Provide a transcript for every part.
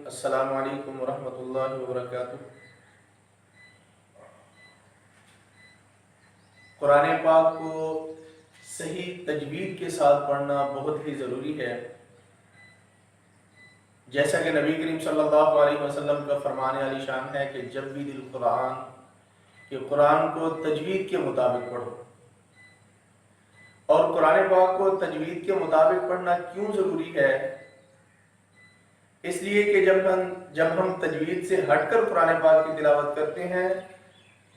अस्सलामु अलैकुम वरहमतुल्लाहि वबरकातुह। कुरान पाक को सही तजवीद के साथ पढ़ना बहुत ही ज़रूरी है। जैसा कि नबी करीम सल्लल्लाहु अलैहि वसल्लम का फरमान आली शान है कि जब भी दिल कुरान कि कुरान को तजवीद के मुताबिक पढ़ो। और कुरान पाक को तजवीद के मुताबिक पढ़ना क्यों ज़रूरी है? इसलिए कि जब हम तजवीद से हटकर कुरान पाक की तिलावत करते हैं,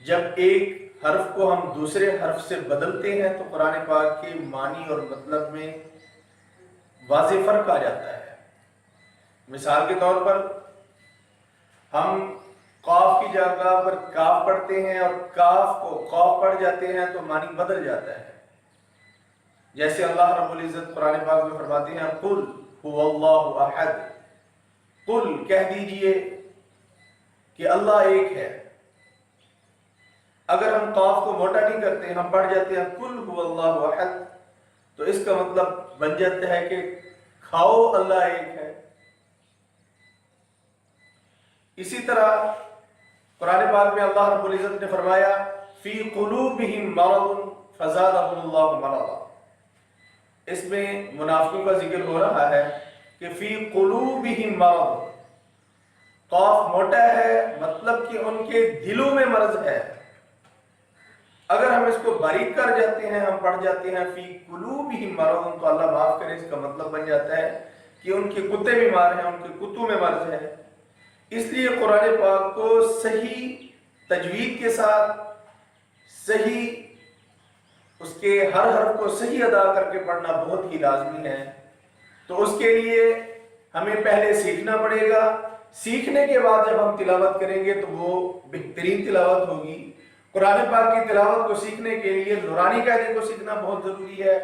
जब एक हर्फ को हम दूसरे हर्फ से बदलते हैं तो कुरान पाक के मानी और मतलब में वाज़ेह फ़र्क आ जाता है। मिसाल के तौर पर हम काफ की जगह पर काफ पढ़ते हैं और काफ को कौफ पढ़ जाते हैं तो मानी बदल जाता है। जैसे अल्लाह रब्बुल इज़्ज़त कुरान पाक में फरमाते हैं, कुल हुवल्लाहु अहद, कुल कह दीजिए कि अल्लाह एक है। अगर हम काफ को मोटा नहीं करते, हम पढ़ जाते हैं कुल हुवल्लाहु अहद, तो इसका मतलब बन जाता है कि खाओ अल्लाह एक है। इसी तरह कुरान पाक में अल्लाह रब्बुल इज़्ज़त ने फरमाया फी कुलूबिहिम मरदुन फज़ादहुमुल्लाहु मरदा। इसमें मुनाफिकों का जिक्र हो रहा है कि फी कुलूबिहिम मरद, काफ मोटा है मतलब कि उनके दिलों में मर्ज है। अगर हम इसको बारीक कर जाते हैं, हम पढ़ जाते हैं फी कुलूबिहिम मरद, तो अल्लाह माफ करे, इसका मतलब बन जाता है कि उनके कुत्ते बीमार हैं, उनके कुत्तों में मर्ज है। इसलिए कुरान पाक को सही तजवीद के साथ सही उसके हर हर्फ को सही अदा करके पढ़ना बहुत ही लाजमी है। तो उसके लिए हमें पहले सीखना पड़ेगा। सीखने के बाद जब हम तिलावत करेंगे तो वो बेहतरीन तिलावत होगी। कुरान पाक की तिलावत को सीखने के लिए नूरानी कायदे को सीखना बहुत ज़रूरी है।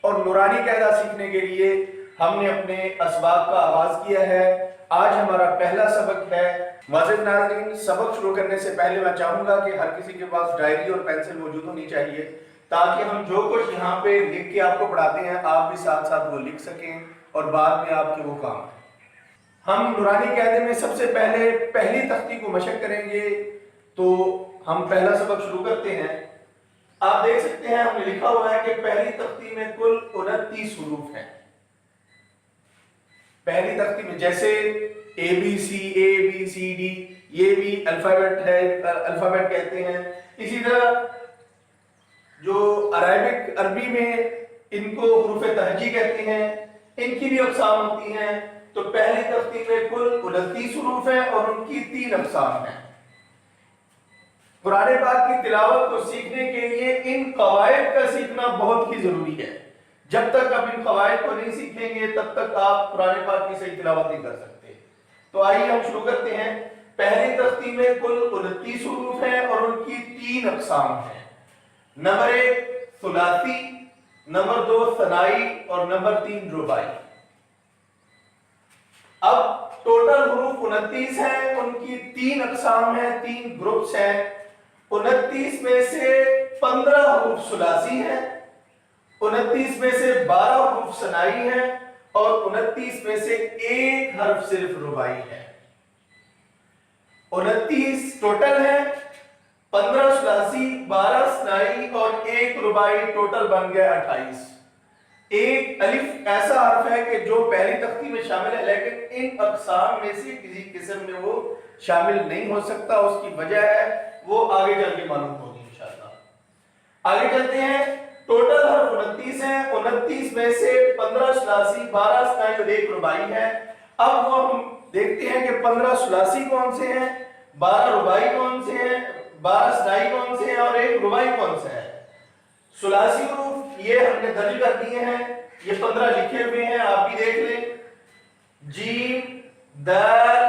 और नूरानी कायदा सीखने के लिए हमने अपने असबाब का आगाज़ किया है। आज हमारा पहला सबक है। मुअज़्ज़िज़ नाज़रीन, सबक शुरू करने से पहले मैं चाहूँगा कि हर किसी के पास डायरी और पेंसिल मौजूद होनी चाहिए, ताकि हम जो कुछ यहाँ पे लिख के आपको पढ़ाते हैं आप भी साथ साथ वो लिख सकें और बाद में आपके वो काम है। हम नूरानी कायदे में सबसे पहले पहली तख्ती को मशक करेंगे। तो हम पहला सबक शुरू करते हैं। आप देख सकते हैं हमने लिखा हुआ है कि पहली तख्ती में कुल 29 हुरूफ हैं। पहली तख्ती में जैसे ABCD ये भी अल्फाबेट है, अल्फाबेट कहते हैं। इसी तरह जो अरबी में इनको हुरूफ तहजी कहते हैं, इनकी भी अक़साम होती हैं। तो पहली तख्ती में कुल 29 हुरूफ हैं और उनकी 3 अक़साम हैं। कुरान पाक की तिलावत को सीखने के लिए इन कवायद का सीखना बहुत ही जरूरी है। जब तक आप इन कवायद को नहीं सीखेंगे तब तक आप कुरान पाक की सही तिलावत नहीं कर सकते। तो आइए हम शुरू करते हैं। पहली तख्ती में कुल 29 हुरूफ हैं और उनकी 3 अक़साम हैं। नंबर 1 सुलासी, नंबर 2 सनाई और नंबर 3 रुबाई। अब टोटल हुरूफ 29 हैं, उनकी 3 अक़साम हैं, 3 ग्रुप्स हैं। 29 में से 15 हुरूफ सुलासी हैं, 29 में से 12 हुरूफ सनाई हैं और 29 में से 1 हर्फ सिर्फ रुबाई है। 29 टोटल है, 15 सुलासी, 12 सनाई और 1 रुबाई, टोटल बन गया 28। एक अलिफ ऐसा हर्फ है कि जो पहली तख्ती में शामिल है, लेकिन इन अक़साम में से किसी किस्म में वो शामिल नहीं हो सकता। उसकी वजह है वो आगे चल के मालूम होगी इंशाअल्लाह। आगे चलते हैं। टोटल हर्फ 29 है। 29 में से 15 सुलासी, 12 सनाई और 1 रुबाई है। अब वो हम देखते हैं कि 15 सुलासी कौन से हैं, 12 रुबाई कौन से हैं, 12 सनाई कौन से हैं और 1 रुबाई कौन सा है। सुलासी हुरूफ ये हमने दर्ज कर दिए हैं, ये 15 लिखे हुए हैं, आप भी देख लें। जीम, दाल,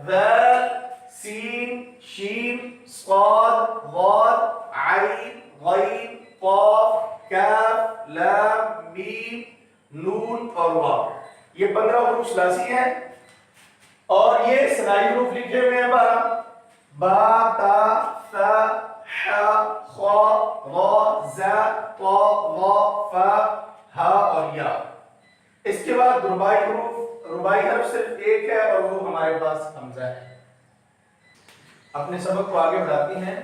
ज़ाल, सीन, शीन, साद, गाद, आइन, गैन, काफ, काफ, लाम, मीम, नून और वाव। ये 15 हुरूफ सुलासी हैं। और ये सनाई हुरूफ लिखे हुए हैं 12, बा, ता, सा, हा, खा, गा, जा, ता, गा, फा, हा और या। इसके बाद रुबाई हुरूफ रुबाई हर्फ सिर्फ एक है और वो हमारे पास हमजा है। अपने सबक को आगे बढ़ाते हैं।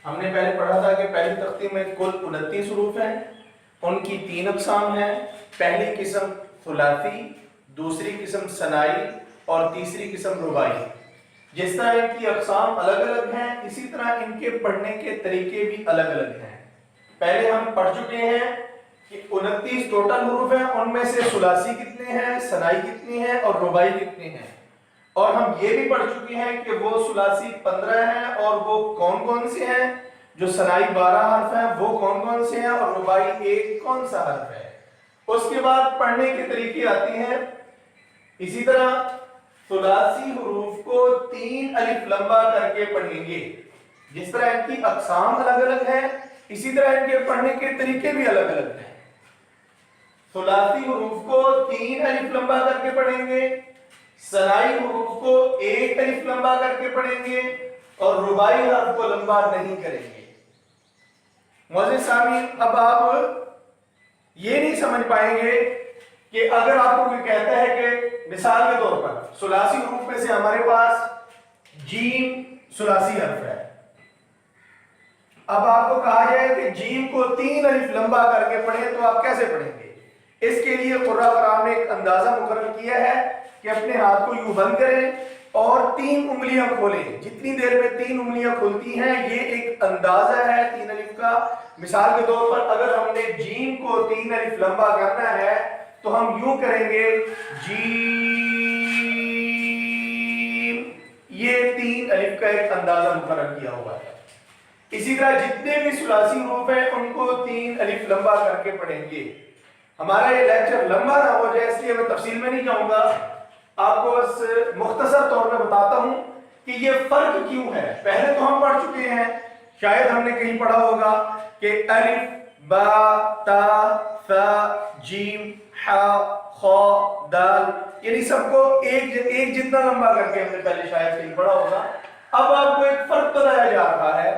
हमने पहले पढ़ा था कि पहली तख्ती में कुल 29 हरूफ हैं, उनकी 3 अक़साम हैं। पहली किस्म सुलासी, दूसरी किस्म सनाई और तीसरी किस्म रुबाई। जिस तरह इनकी अक़साम अलग अलग हैं, इसी तरह इनके पढ़ने के तरीके भी अलग अलग हैं। पहले हम पढ़ चुके हैं कि 29 टोटल हरूफ हैं, उनमें से सुलासी कितने हैं, सनाई कितनी है और रुबाई कितनी है। और हम ये भी पढ़ चुके हैं कि वो सुलासी 15 हैं और वो कौन कौन से हैं, जो सनाई 12 हर्फ हैं वो कौन कौन से हैं और रुबाई एक कौन सा हर्फ है। उसके बाद पढ़ने के तरीके आते हैं। इसी तरह सुलासी हरूफ को 3 अलिफ लंबा करके पढ़ेंगे। जिस तरह इनकी अक़साम अलग अलग है, इसी तरह इनके पढ़ने के तरीके भी अलग अलग हैं। सुलासी हरूफ को 3 अलिफ लंबा करके पढ़ेंगे, सनाई हरूफ को 1 अलिफ लंबा करके पढ़ेंगे और रुबाई हर्फ को लंबा नहीं करेंगे। मौजूद सामीन, अब आप ये नहीं समझ पाएंगे कि अगर आपको कोई कहता है कि मिसाल के तौर पर सुलासी हरूफ में से हमारे पास जीम सुलासी हर्फ है, अब आपको कहा जाए कि जीम को 3 अलिफ लंबा करके पढ़े तो आप कैसे पढ़ेंगे? इसके लिए कुर्रा कराम ने एक अंदाजा मुकर्रर किया है कि अपने हाथ को यूं बंद करें और 3 उंगलियां खोलें। जितनी देर में 3 उंगलियां खुलती हैं, ये एक अंदाजा है 3 अलिफ का। मिसाल के तौर पर अगर हमने जीम को 3 अलिफ लंबा करना है तो हम यूं करेंगे जीम, ये 3 अलिफ का एक अंदाजा मुकर्रर किया हुआ है। इसी तरह जितने भी सुलासी हरूफ हैं उनको 3 अलिफ लंबा करके पढ़ेंगे। हमारा ये लेक्चर लंबा ना हो जाए इसलिए मैं तफसील में नहीं जाऊंगा, आपको बस मुख्तसर तौर में बताता हूं कि ये फर्क क्यों है। पहले तो हम पढ़ चुके हैं, शायद हमने कहीं पढ़ा होगा कि अलिफ बा ता सा जीम हा खा दाल, यानी सबको एक जितना लंबा करके हमने पहले शायद कहीं पढ़ा होगा। अब आपको एक फर्क बताया जा रहा है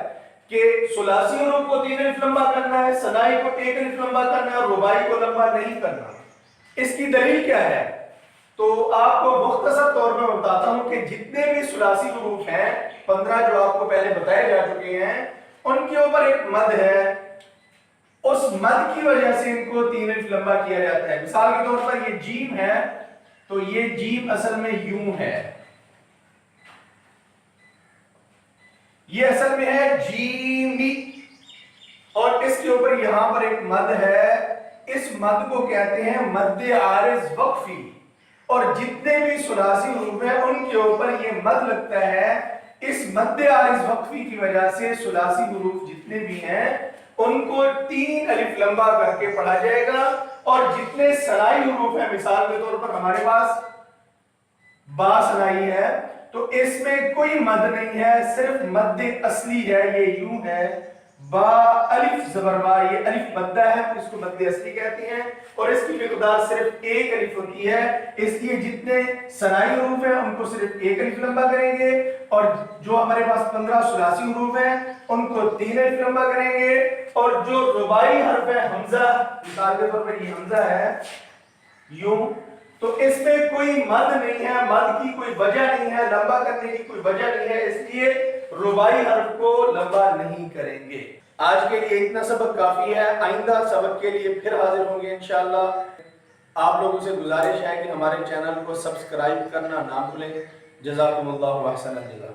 कि सुलासी हरूफ को 3 अलिफ लंबा करना है, सनाई को 1 अलिफ लंबा करना है और रुबाई को लंबा नहीं करना। इसकी दलील क्या है? तो आपको मुख्तसर तौर पर बताता हूं कि जितने भी सुलासी हरूफ हैं 15 जो आपको पहले बताए जा चुके हैं, उनके ऊपर एक मद है। उस मद की वजह से इनको 3 अलिफ लंबा किया जाता है। मिसाल के तौर पर ये जीम है तो ये जीम असल में यूं है, ये असल में है जीमी, और इसके ऊपर यहां पर एक मद है। इस मद को कहते हैं मद्दे आरिज वक्फी। और जितने भी सुलासी हरूफ हैं उनके ऊपर ये मद लगता है। इस मद्दे आरिज वक्फी की वजह से सुलासी हरूफ जितने भी हैं उनको 3 अलिफ लंबा करके पढ़ा जाएगा। और जितने सनाई हरूफ हैं, मिसाल के तौर पर हमारे पास बा सनाई है तो इसमें कोई मद नहीं है, सिर्फ मद असली है, ये यूं है बा अलिफ जबर बा, ये अलिफ मद्दा है तो इसको मद असली कहते हैं और इसकी मिकदार सिर्फ 1 अलिफ होती है। इसलिए जितने सनाई हरूफ हैं उनको सिर्फ 1 अलिफ लंबा करेंगे और जो हमारे पास 15 सुलासी हरूफ हैं उनको 3 अलिफ लंबा करेंगे। और जो रुबाई हर्फ है हमजा, मिसाल के तौर पर ये हमजा है यूं, तो इसमें कोई मद नहीं है, मद की कोई वजह नहीं है, लंबा करने की कोई वजह नहीं है, इसलिए रुबाई हर्फ को लंबा नहीं करेंगे। आज के लिए इतना सबक काफी है, आइंदा सबक के लिए फिर हाजिर होंगे इंशाअल्लाह। आप लोगों से गुजारिश है कि हमारे चैनल को सब्सक्राइब करना ना भूलें। जज़ाकुमुल्लाहु अहसनल जज़ा।